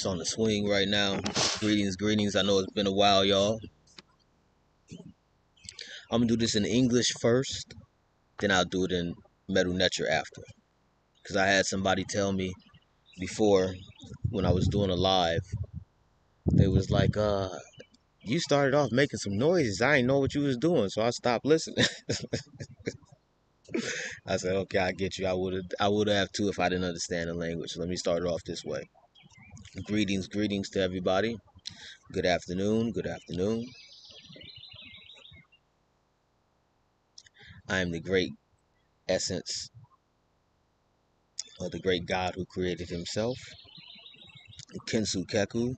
It's on the swing right now. Greetings, greetings. I know it's been a while, y'all. I'm gonna do this in English first, then I'll do it in Metal Nature after. Because I had somebody tell me before when I was doing a live, they was like, you started off making some noises. I didn't know what you was doing, so I stopped listening. I said, okay, I get you. I would have too if I didn't understand the language. So let me start it off this way. Greetings, greetings to everybody. Good afternoon, good afternoon. I am the great essence of the great God who created himself. Khensu Keku.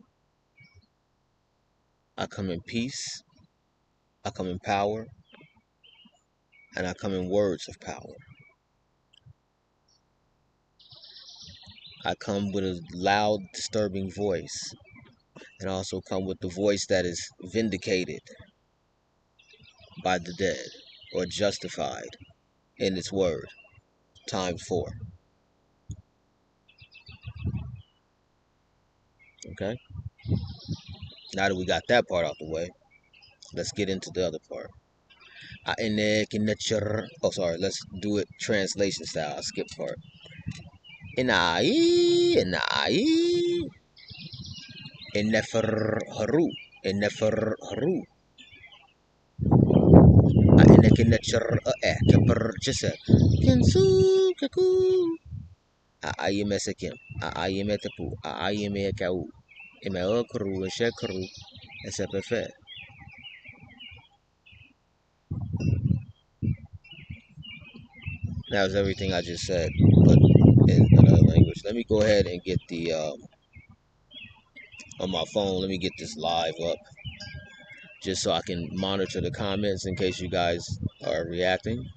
I come in peace. I come in power. And I come in words of power. I come with a loud, disturbing voice. And I also come with the voice that is vindicated by the dead or justified in its word. Times 4. Okay? Now that we got that part out the way, let's get into the other part. Oh, sorry. Let's do it translation style. I skipped part. Inai, inai, Enefer haru, Enefer haru. Enekinetcher keper chese. Khensu Keku. Aayemesekim. Aayemetepu. Aayemekau. Emeokru, Shekru, SFF. That was everything I just said, but in another language. Let me go ahead and get the on my phone. Let me get this live up, just so I can monitor the comments in case you guys are reacting.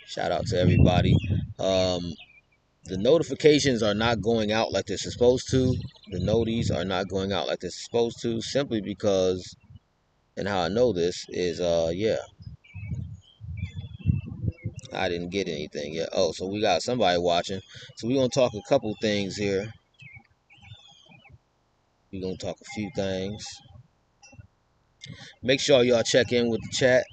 Shout out to everybody. The notifications are not going out like they're supposed to. The noties are not going out like they're supposed to, simply because, and how I know this is, yeah, I didn't get anything yet. Oh, so we got somebody watching. So we're going to talk a couple things here. We're going to talk a few things. Make sure y'all check in with the chat.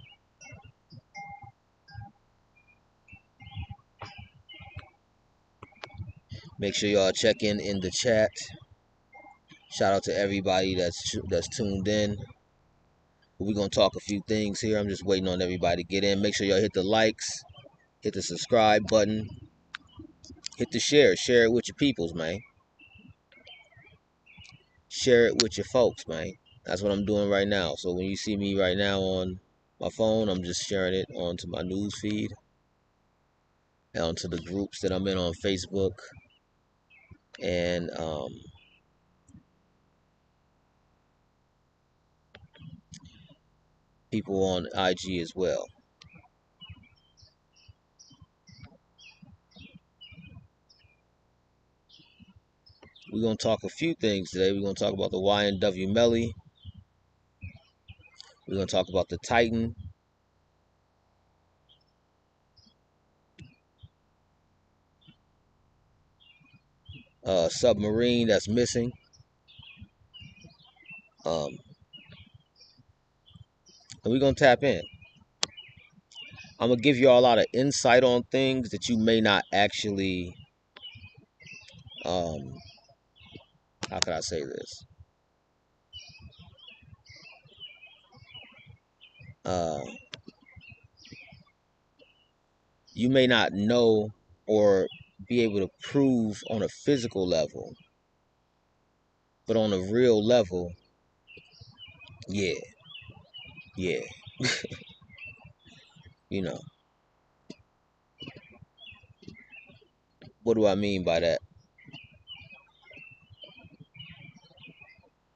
Make sure y'all check in the chat. Shout out to everybody that's tuned in. We're going to talk a few things here. I'm just waiting on everybody to get in. Make sure y'all hit the likes, hit the subscribe button, hit the share. Share it with your peoples, man. Share it with your folks, man. That's what I'm doing right now. So when you see me right now on my phone, I'm just sharing it onto my news feed, and onto the groups that I'm in on Facebook, and people on IG as well. We're going to talk a few things today. We're going to talk about the YNW Melly. We're going to talk about the Titan. Submarine that's missing. And we're going to tap in. I'm going to give you all a lot of insight on things that you may not actually, how can I say this? You may not know or be able to prove on a physical level, but on a real level, yeah, yeah. You know, what do I mean by that?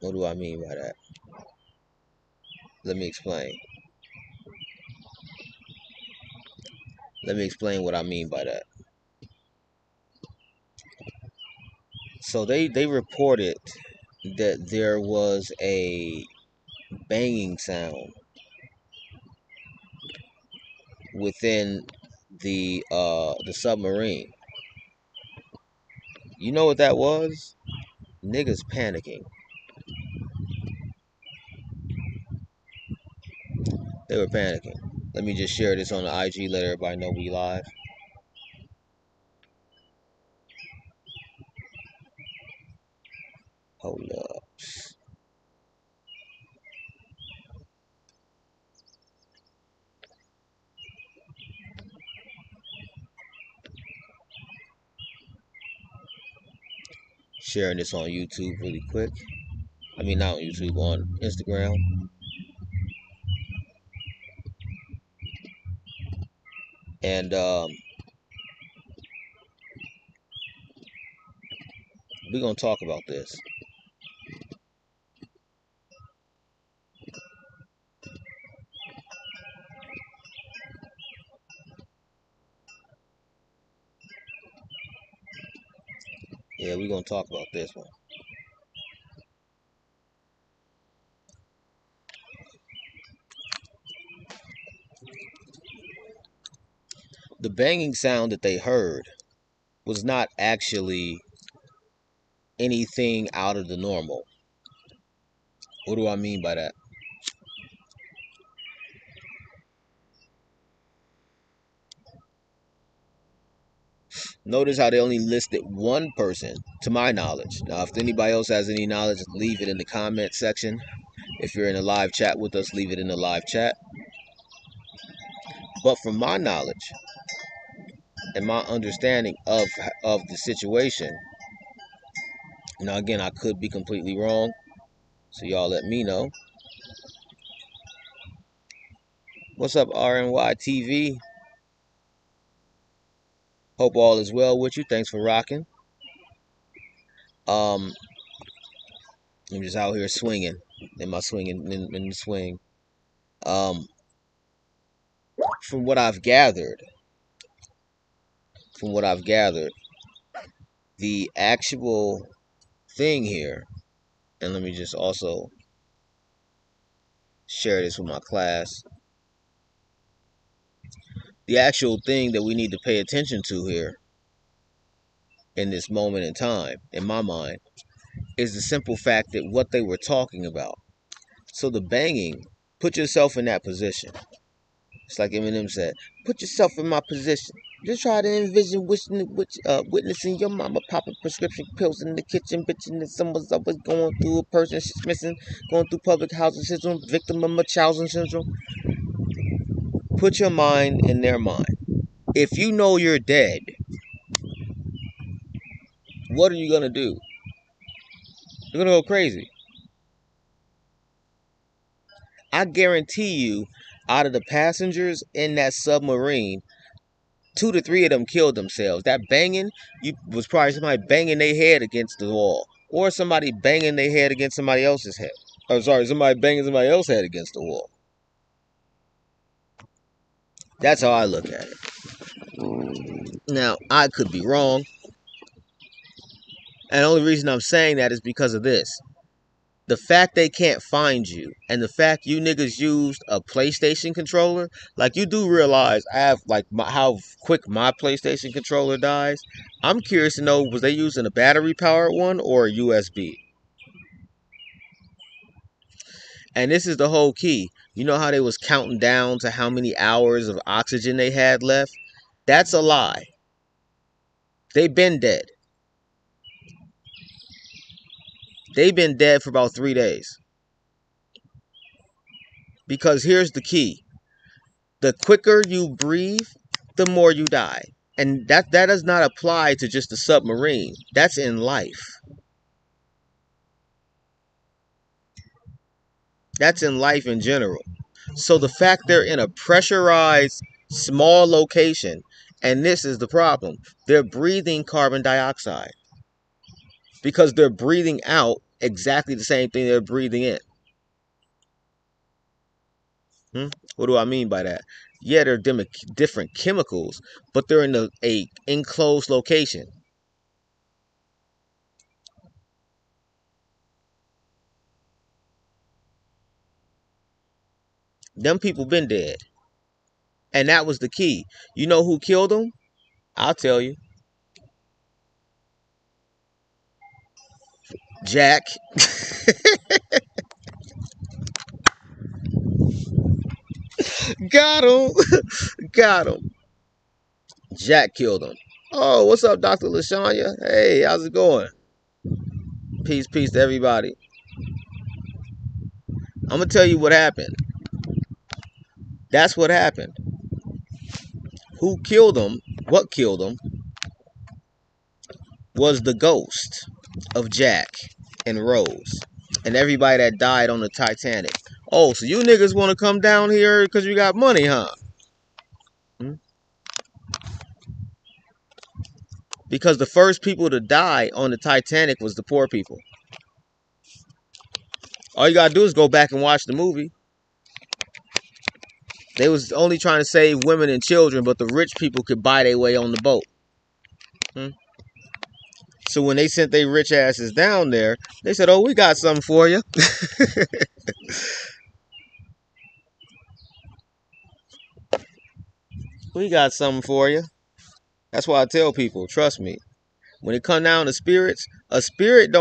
What do I mean by that? Let me explain. Let me explain what I mean by that. So they reported that there was a banging sound within the submarine. You know what that was? Niggas panicking. They were panicking. Let me just share this on the IG, let everybody know we live. Hold up. Sharing this on YouTube really quick. I mean, not on YouTube, on Instagram. And we're going to talk about this. Yeah, we're going to talk about this one. The banging sound that they heard was not actually anything out of the normal. What do I mean by that? Notice how they only listed one person, to my knowledge. Now, if anybody else has any knowledge, leave it in the comment section. If you're in a live chat with us, leave it in the live chat. But from my knowledge and my understanding of the situation, now again, I could be completely wrong, so y'all let me know. What's up, RNY TV? Hope all is well with you. Thanks for rocking. I'm just out here swinging in my swinging in the swing. Um, from what I've gathered, the actual thing here, and let me just also share this with my class. The actual thing that we need to pay attention to here in this moment in time, in my mind, is the simple fact that what they were talking about. So the banging, put yourself in that position. It's like Eminem said, put yourself in my position. Just try to envision witnessing your mama popping prescription pills in the kitchen, bitching that someone's always going through a person she's missing, going through public housing syndrome, victim of Munchausen syndrome. Put your mind in their mind. If you know you're dead, what are you going to do? You're going to go crazy. I guarantee you, out of the passengers in that submarine, 2 to 3 of them killed themselves. That banging was probably somebody banging their head against the wall, or somebody banging their head against somebody else's head. Oh, sorry, somebody banging somebody else's head against the wall. That's how I look at it. Now, I could be wrong, and the only reason I'm saying that is because of this. The fact they can't find you, and the fact you niggas used a PlayStation controller, like, you do realize I have like how quick my PlayStation controller dies. I'm curious to know, was they using a battery powered one or a USB? And this is the whole key. You know how they was counting down to how many hours of oxygen they had left? That's a lie. They've been dead. They've been dead for about 3 days. Because here's the key. The quicker you breathe, the more you die. And that does not apply to just the submarine. That's in life. That's in life in general. So the fact they're in a pressurized small location, and this is the problem, they're breathing carbon dioxide because they're breathing out exactly the same thing they're breathing in. What do I mean by that? Yeah, they're different chemicals, but they're in a enclosed location. Them people been dead. And that was the key. You know who killed them? I'll tell you. Jack. Got him. Got him. Jack killed him. Oh, what's up, Dr. LaShanya? Hey, how's it going? Peace, peace to everybody. I'm going to tell you what happened. That's what happened. Who killed him, what killed him, was the ghost of Jack and Rose and everybody that died on the Titanic. Oh, so you niggas want to come down here because you got money, huh? Hmm? Because the first people to die on the Titanic was the poor people. All you gotta do is go back and watch the movie. They was only trying to save women and children, but the rich people could buy their way on the boat. Hmm? So when they sent their rich asses down there, they said, "Oh, we got something for you." We got something for you. That's why I tell people, trust me. When it comes down to spirits, a spirit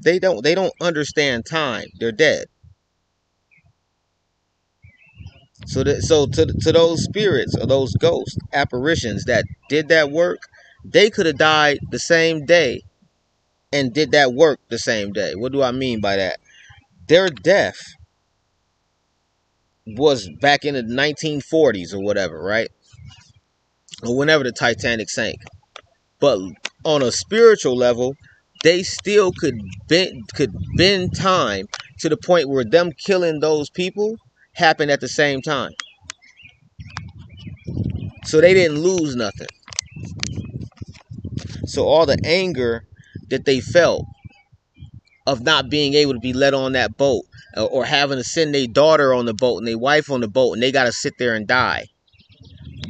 they don't understand time. They're dead. So to those spirits or those ghosts, apparitions that did that work, they could have died the same day and did that work the same day. What do I mean by that? Their death was back in the 1940s or whatever, right? Or whenever the Titanic sank. But on a spiritual level, they still could bend time to the point where them killing those people happened at the same time. So they didn't lose nothing. So all the anger that they felt of not being able to be let on that boat, or having to send their daughter on the boat and their wife on the boat, and they got to sit there and die.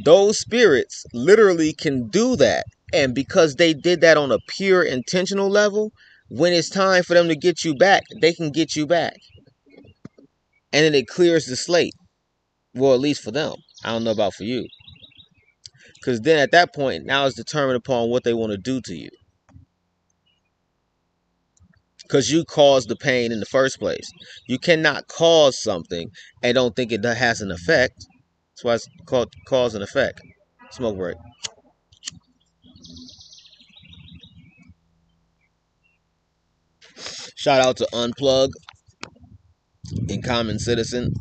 Those spirits literally can do that. And because they did that on a pure intentional level, when it's time for them to get you back, they can get you back. And then it clears the slate. Well, at least for them. I don't know about for you. Because then at that point, now it's determined upon what they want to do to you. Because you caused the pain in the first place. You cannot cause something and don't think it has an effect. That's why it's called cause and effect. Smoke break. Shout out to Unplug and Common Citizen.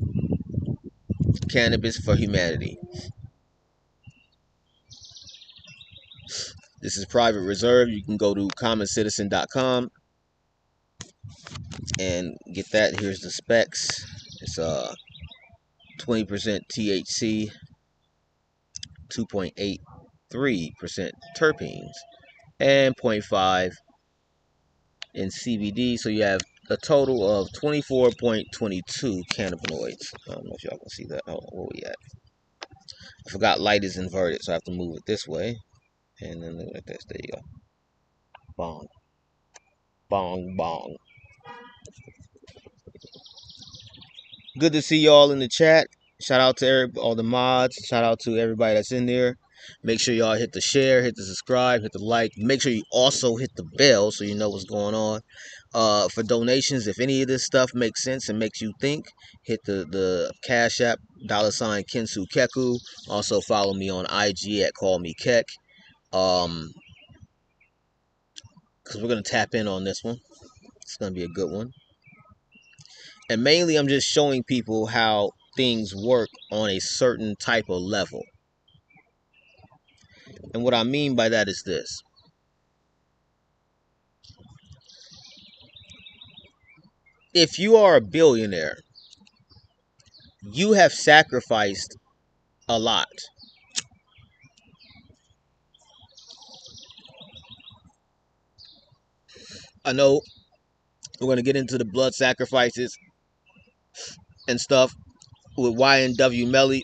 Cannabis for Humanity. This is private reserve. You can go to commoncitizen.com and get that. Here's the specs. It's 20% THC, 2.83% terpenes, and zero point 0.5 in CBD. So you have a total of 24.22 cannabinoids. I don't know if y'all can see that. Oh, where we at? I forgot light is inverted, so I have to move it this way. And then look at this. There you go. Bong. Bong, bong. Good to see y'all in the chat. Shout out to all the mods. Shout out to everybody that's in there. Make sure y'all hit the share, hit the subscribe, hit the like. Make sure you also hit the bell so you know what's going on. For donations, if any of this stuff makes sense and makes you think, hit the Cash App, $ Khensu Keku. Also follow me on IG at KallMeKek. Because we're going to tap in on this one. It's going to be a good one. And mainly I'm just showing people how things work on a certain type of level. And what I mean by that is this. If you are a billionaire, you have sacrificed a lot. I know we're going to get into the blood sacrifices and stuff with YNW Melly,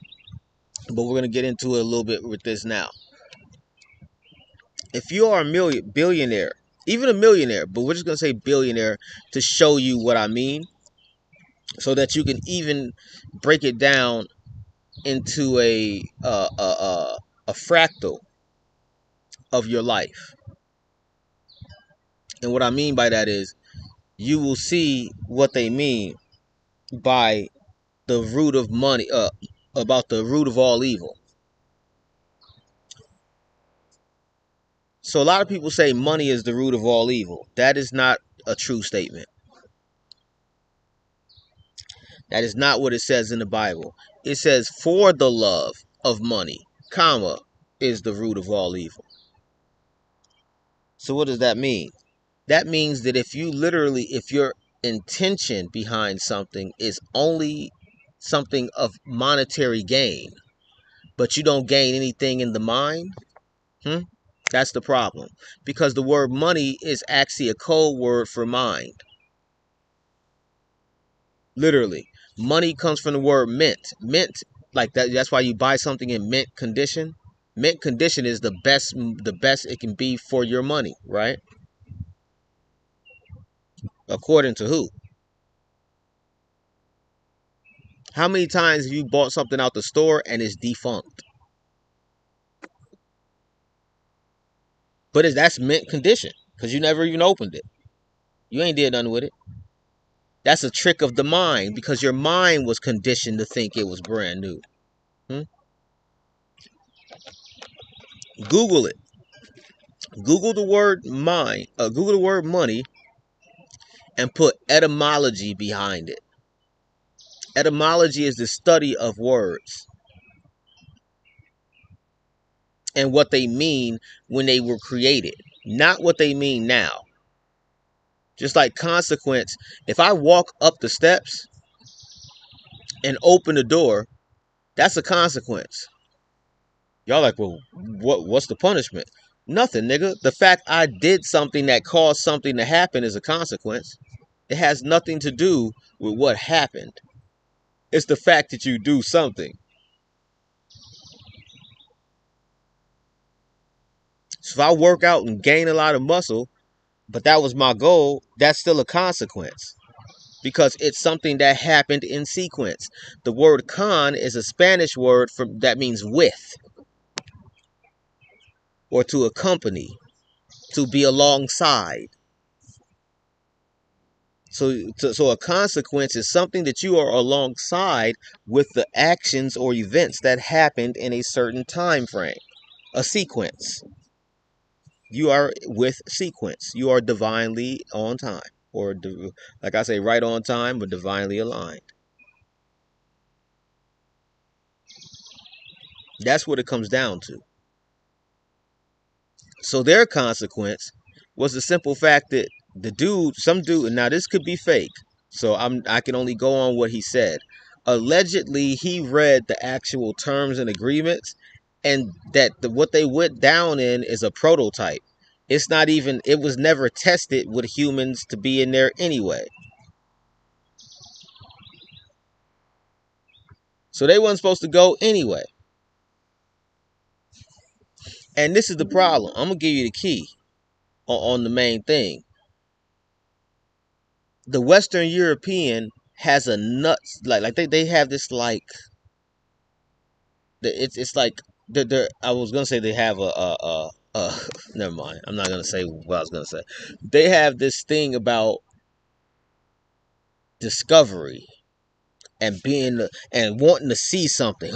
but we're going to get into it a little bit with this now. If you are a billionaire, even a millionaire, but we're just going to say billionaire to show you what I mean, so that you can even break it down into a fractal of your life. And what I mean by that is you will see what they mean by the root of money, about the root of all evil. So a lot of people say money is the root of all evil. That is not a true statement. That is not what it says in the Bible. It says for the love of money, comma, is the root of all evil. So what does that mean? That means that if your intention behind something is only something of monetary gain, but you don't gain anything in the mind, that's the problem. Because the word money is actually a code word for mind. Literally. Money comes from the word mint. Mint, like that, that's why you buy something in mint condition. Mint condition is the best it can be for your money, right? According to who? How many times have you bought something out the store and it's defunct? But that's mint condition because you never even opened it. You ain't did nothing with it. That's a trick of the mind because your mind was conditioned to think it was brand new. Google it. Google the word mind. Google the word money and put etymology behind it. Etymology is the study of words and what they mean when they were created, not what they mean now. Just like consequence, if I walk up the steps and open the door, that's a consequence. Y'all like, well, what's the punishment? Nothing, nigga. The fact I did something that caused something to happen is a consequence. It has nothing to do with what happened. It's the fact that you do something. So if I work out and gain a lot of muscle, but that was my goal, that's still a consequence. Because it's something that happened in sequence. The word con is a Spanish word that means with, or to accompany, to be alongside. So a consequence is something that you are alongside with the actions or events that happened in a certain time frame. A sequence. You are with sequence. You are divinely on time. Or, like I say, right on time, but divinely aligned. That's what it comes down to. So their consequence was the simple fact that some dude, now this could be fake, so I can only go on what he said. Allegedly, he read the actual terms and agreements, and that what they went down in is a prototype. It's not even. It was never tested with humans to be in there anyway. So they wasn't supposed to go anyway. And this is the problem. I'm gonna give you the key on the main thing. The Western European has a nuts like they have this like it's like they're I was gonna say they have never mind. I'm not gonna say what I was gonna say. They have this thing about discovery and being and wanting to see something.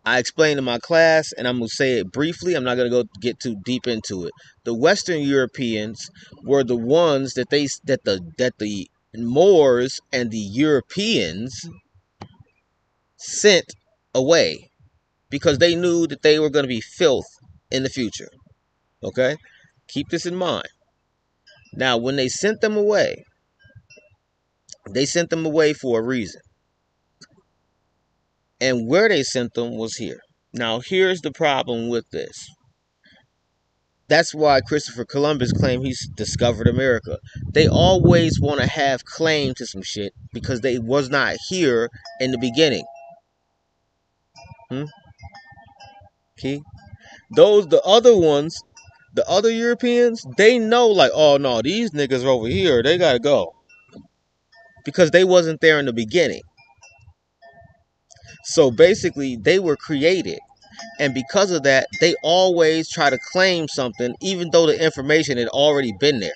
I explained in my class, and I'm gonna say it briefly. I'm not gonna go get too deep into it. The Western Europeans were the ones that the Moors and the Europeans sent away because they knew that they were going to be filth in the future. Okay, keep this in mind. Now, when they sent them away for a reason, and where they sent them was here. Now, here's the problem with this. That's why Christopher Columbus claimed he's discovered America. They always want to have claim to some shit because they was not here in the beginning. Okay? The other ones, the other Europeans, they know like, oh no, these niggas are over here, they gotta go. Because they wasn't there in the beginning. So basically, they were created. And because of that, they always try to claim something, even though the information had already been there.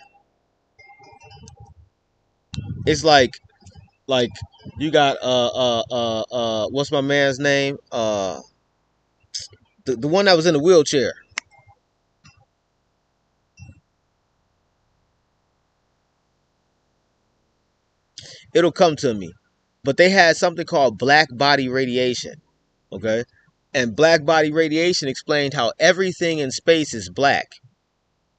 It's like you got what's my man's name? The one that was in the wheelchair. It'll come to me. But they had something called black body radiation. Okay? And black body radiation explained how everything in space is black.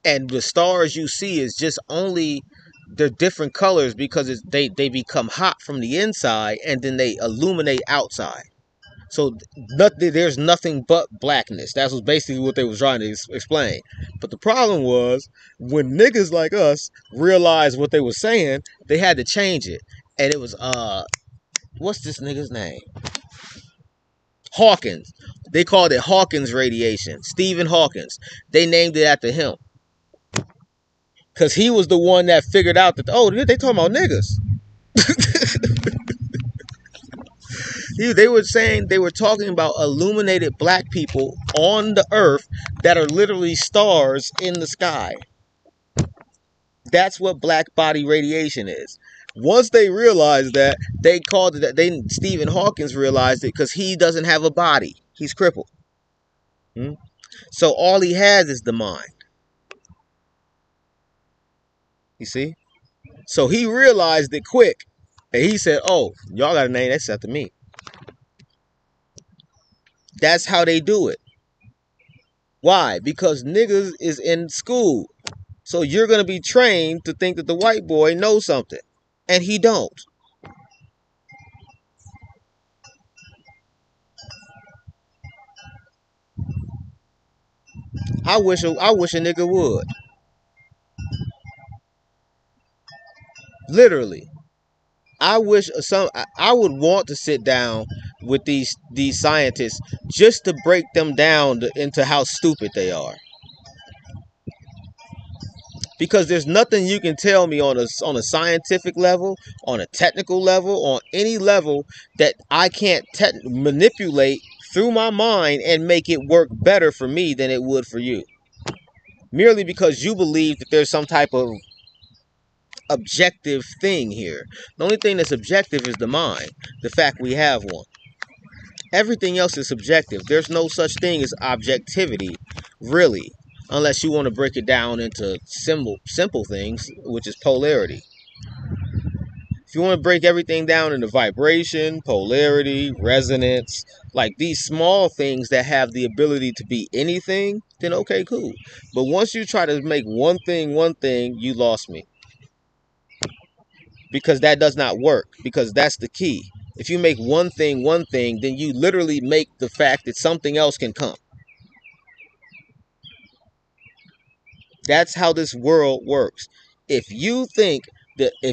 And the stars you see is just only they're different colors because they become hot from the inside and then they illuminate outside. So there's nothing but blackness. That's was basically what they was trying to explain. But the problem was when niggas like us realized what they were saying, they had to change it. And it was what's this nigga's name? Hawkins. They called it Hawkins radiation. Stephen Hawkins. They named it after him. Cause he was the one that figured out that they talking about niggas. They were saying they were talking about illuminated black people on the earth that are literally stars in the sky. That's what black body radiation is. Once they realized that, they called it that. Stephen Hawkins realized it because he doesn't have a body. He's crippled. So all he has is the mind. You see? So he realized it quick. And he said, oh, y'all got a name that's after me. That's how they do it. Why? Because niggas is in school. So you're going to be trained to think that the white boy knows something. And he don't. I wish a nigga would. Literally. I wish I would want to sit down with these scientists just to break them down into how stupid they are. Because there's nothing you can tell me on a scientific level, on a technical level, on any level that I can't manipulate through my mind and make it work better for me than it would for you. Merely because you believe that there's some type of objective thing here. The only thing that's objective is the mind, the fact we have one. Everything else is subjective. There's no such thing as objectivity, really, unless you want to break it down into simple things, which is polarity. If you want to break everything down into vibration, polarity, resonance, like these small things that have the ability to be anything, then okay, cool. But once you try to make one thing, you lost me. Because that does not work, because that's the key. If you make one thing, then you literally make the fact that something else can come. That's how this world works. If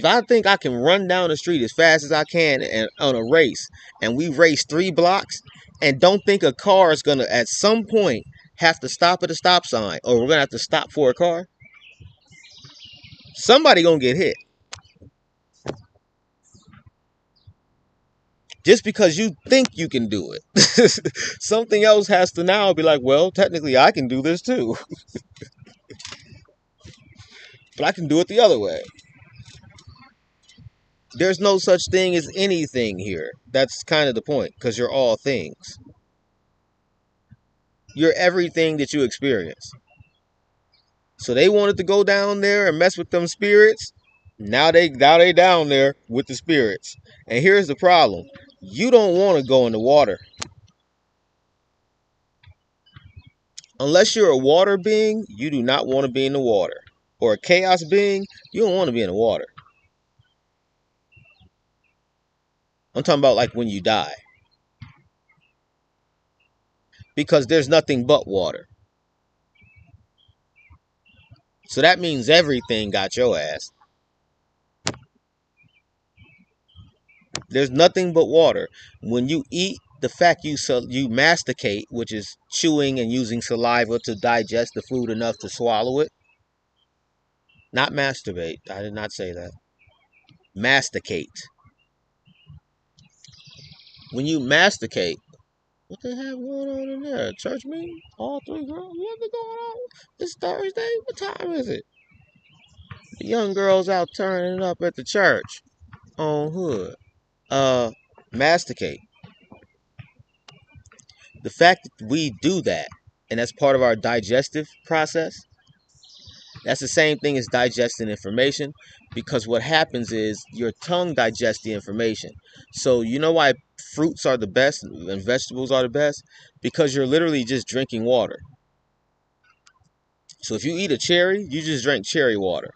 I think I can run down the street as fast as I can and on a race, and we race 3 blocks, and don't think a car is gonna at some point have to stop at a stop sign, or we're gonna have to stop for a car, somebody gonna get hit. Just because you think you can do it. Something else has to now be like, well, technically I can do this too. But I can do it the other way. There's no such thing as anything here. That's kind of the point, because you're all things. You're everything that you experience. So they wanted to go down there and mess with them spirits. Now they down there with the spirits. And here's the problem. You don't want to go in the water. Unless you're a water being, you do not want to be in the water. Or a chaos being, you don't want to be in the water. I'm talking about like when you die. Because there's nothing but water. So that means everything got your ass. There's nothing but water. When you eat, the fact you masticate, which is chewing and using saliva to digest the food enough to swallow it. Not masturbate. I did not say that. Masticate. When you masticate, What they have going on in there? Church meeting? All three girls? What's going on? It's Thursday. What time is it? The young girls out turning up at the church on hood. Masticate. The fact that we do that, and that's part of our digestive process, that's the same thing as digesting information, because what happens is your tongue digests the information. So you know why fruits are the best and vegetables are the best? Because you're literally just drinking water. So if you eat a cherry, you just drank cherry water.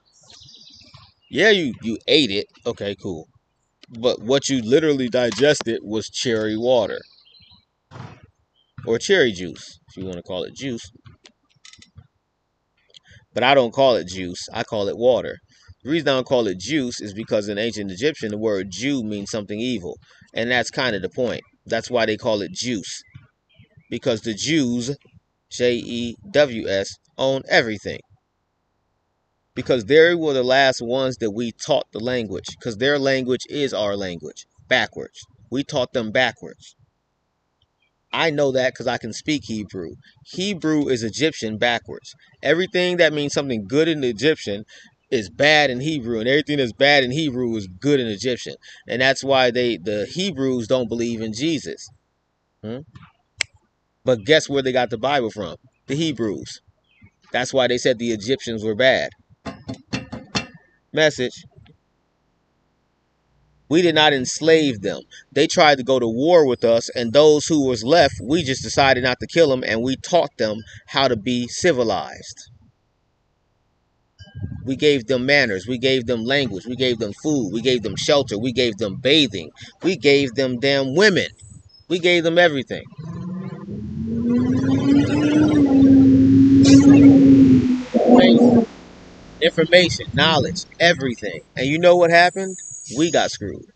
Yeah, you ate it. Okay, cool. But what you literally digested was cherry water or cherry juice, if you want to call it juice. But I don't call it juice. I call it water. The reason I don't call it juice is because in ancient Egyptian, the word Jew means something evil. And that's kind of the point. That's why they call it juice. Because the Jews, Jews, own everything. Because they were the last ones that we taught the language. Because their language is our language. Backwards. We taught them backwards. I know that because I can speak Hebrew. Hebrew is Egyptian backwards. Everything that means something good in Egyptian is bad in Hebrew, and everything that's bad in Hebrew is good in Egyptian. And that's why the Hebrews don't believe in Jesus. But guess where they got the Bible from? The Hebrews. That's why they said the Egyptians were bad. Message. We did not enslave them. They tried to go to war with us, and those who was left, we just decided not to kill them, and we taught them how to be civilized. We gave them manners. We gave them language. We gave them food. We gave them shelter. We gave them bathing. We gave them damn women. We gave them everything. Information, knowledge, everything. And you know what happened? We got screwed.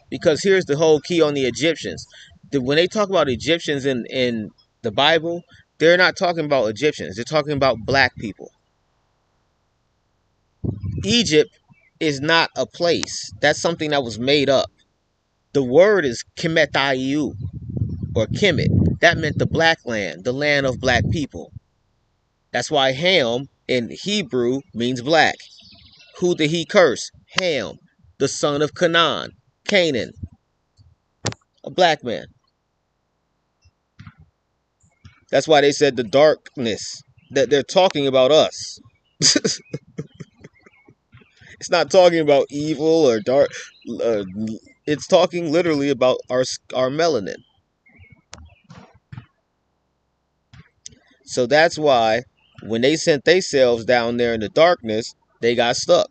Because here's the whole key on the Egyptians. When they talk about Egyptians in the Bible, they're not talking about Egyptians. They're talking about black people. Egypt is not a place. That's something that was made up. The word is Kemetayu or Kemet. That meant the black land, the land of black people. That's why Ham in Hebrew means black. Who did he curse? Ham, the son of Canaan, a black man. That's why they said the darkness, that they're talking about us. It's not talking about evil or dark. Uh, it's talking literally about our melanin. So that's why when they sent themselves down there in the darkness, they got stuck.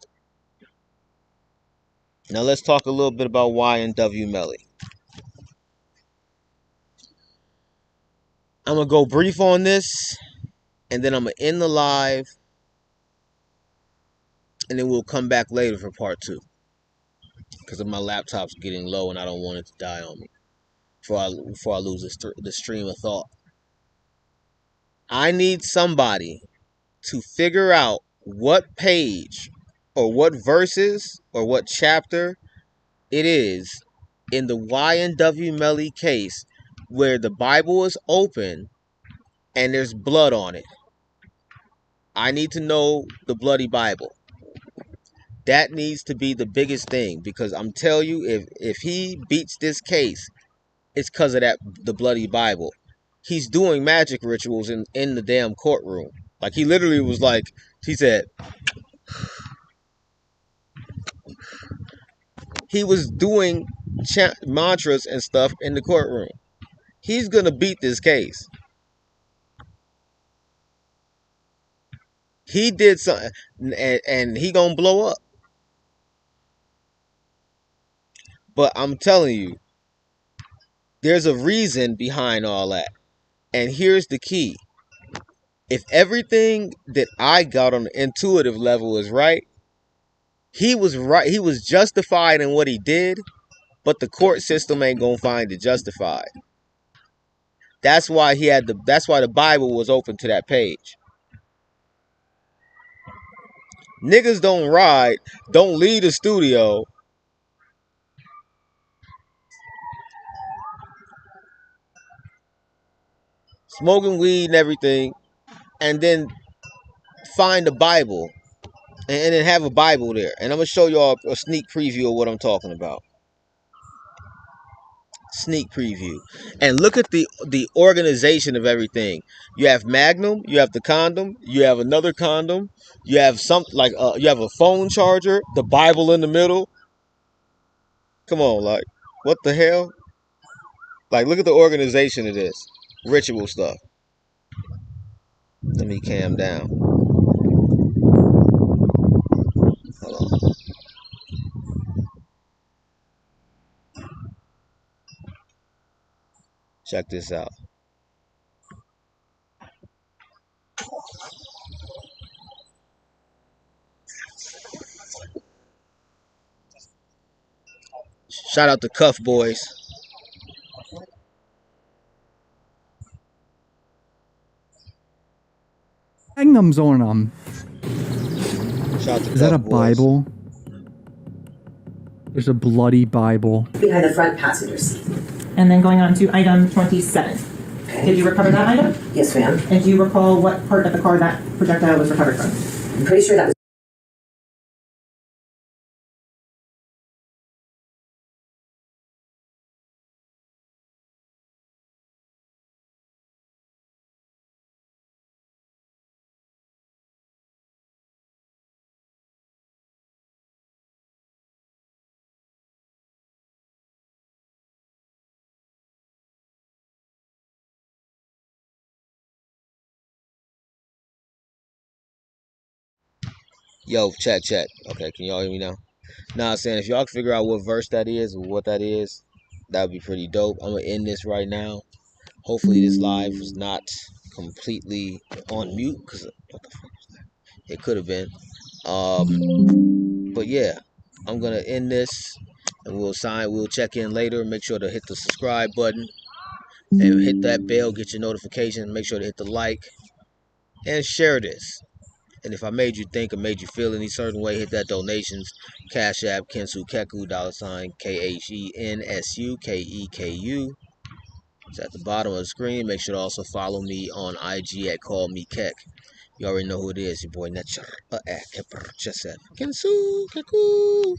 Now let's talk a little bit about Y and W Melly. I'm gonna go brief on this, and then I'm gonna end the live, and then we'll come back later for part 2. Because my laptop's getting low, and I don't want it to die on me before I lose the stream of thought. I need somebody to figure out what page or what verses or what chapter it is in the Y and W Melly case where the Bible is open and there's blood on it. I need to know the bloody Bible. That needs to be the biggest thing, because I'm telling you, if he beats this case, it's because of the bloody Bible. He's doing magic rituals in the damn courtroom. Like, he literally was like, he said, he was doing mantras and stuff in the courtroom. He's gonna beat this case. He did something, and he gonna blow up. But I'm telling you, there's a reason behind all that. And here's the key. If everything that I got on the intuitive level is right, he was right. He was justified in what he did, but the court system ain't gonna find it justified. That's why that's why the Bible was open to that page. Niggas don't ride, don't leave the studio, smoking weed and everything, and then find the Bible and then have a Bible there. And I'm gonna show y'all a sneak preview of what I'm talking about. Sneak preview. And look at the organization of everything. You have Magnum, you have the condom, you have another condom, you have something like you have a phone charger, the Bible in the middle. Come on, like what the hell? Like look at the organization of this ritual stuff. Let me calm down. Hold on. Check this out. Shout out to Cuff Boys. Magnums on them. Shout out to Is that a Cuff Boys. Bible? There's a bloody Bible. Behind the front passenger seat. And then going on to item 27. Okay. Did you recover that item? Yes, ma'am. And do you recall what part of the car that projectile was recovered from? I'm pretty sure that was. Yo, check. Okay, can y'all hear me now? Nah, I'm saying if y'all can figure out what verse that is or what that is, that would be pretty dope. I'm gonna end this right now. Hopefully this live was not completely on mute because what the fuck was that? It could have been. But yeah, I'm gonna end this and we'll check in later. Make sure to hit the subscribe button and hit that bell, get your notification. Make sure to hit the like and share this. And if I made you think or made you feel any certain way, hit that donations. Cash App, Khensu Keku, $ KHENSU KEKU. It's at the bottom of the screen. Make sure to also follow me on IG at KallMeKek. You already know who it is. Your boy Netcher. Khensu Keku.